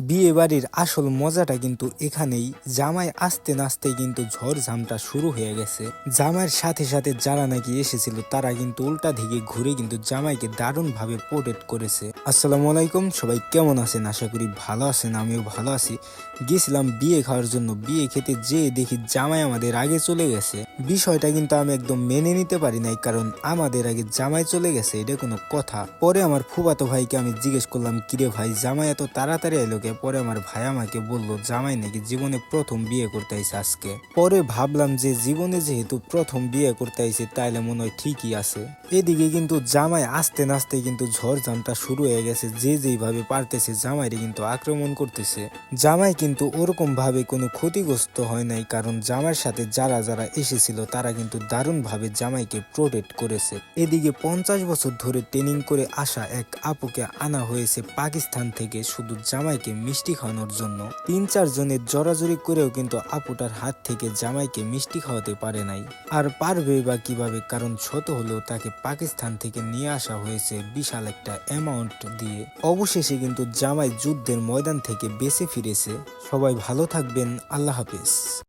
বিয়ে বাড়ির আসল মজাটা কিন্তু এখানেই। জামাই আসতে নাচতেই কিন্তু ঝড়ঝামটা শুরু হয়ে গেছে। জামাইয়ের সাথে সাথে যারা নাকি এসেছিল তারা কিন্তু উল্টা দিকে ঘুরে কিন্তু জামাইকে দারুণ ভাবে প্রোটেক্ট করেছে। আসসালামু আলাইকুম, সবাই কেমন আছেন? আশা করি ভালো আছেন, আমিও ভালো আছি। গেছিলাম বিয়ে খাওয়ার জন্য, বিয়ে খেতে যেয়ে দেখি জামাই আমাদের আগে চলে গেছে। বিষয়টা কিন্তু আমি একদম মেনে নিতে পারি নাই, কারণ আমাদের আগে জামাই চলে গেছে এটা কোনো কথা? পরে আমার ফুফাতো ভাইকে আমি জিজ্ঞেস করলাম, কিরে ভাই, জামাই এত তাড়াতাড়ি এলো কে? পরে আমার ভাই আমাকে বললো জামাই নাকি জীবনে প্রথম বিয়ে করতে আইছে আজকে। পরে ভাবলাম যে জীবনে যেহেতু প্রথম বিয়ে করতে আইছে তাইলে মনে হয় ঠিকই আছে। এদিকে কিন্তু জামাই আসতে নাচতে কিন্তু ঝড়ঝামটা শুরু হয়ে গেছে। যে যেইভাবে পারতেছে জামাইরে কিন্তু আক্রমণ করতেছে। জামাই কিন্তু ওরকম ভাবে কোনো ক্ষতিগ্রস্ত হয় নাই, কারণ জামাইয়ের সাথে যারা যারা এসেছিল তারা কিন্তু দারুণ ভাবে জামাইকে প্রোটেক্ট করেছে। এদিকে 50 বছর ধরে ট্রেনিং করে আসা এক আপুকে আনা হয়েছে পাকিস্তান থেকে শুধু জামাইকে মিষ্টি খাওয়ানোর জন্য। 3-4 জনের জোরাজুরি করেও কিন্তু আপুটার হাত থেকে জামাইকে মিষ্টি খাওয়াতে পারে নাই। আর পারবে বা কিভাবে, কারণ ছোট হলেও তাকে পাকিস্তান থেকে নিয়ে আসা হয়েছে বিশাল একটা অ্যামাউন্ট দিয়ে। অবশেষে কিন্তু জামাই যুদ্ধের ময়দান থেকে বেঁচে ফিরেছে। সবাই ভালো থাকবেন, আল্লাহ হাফেজ।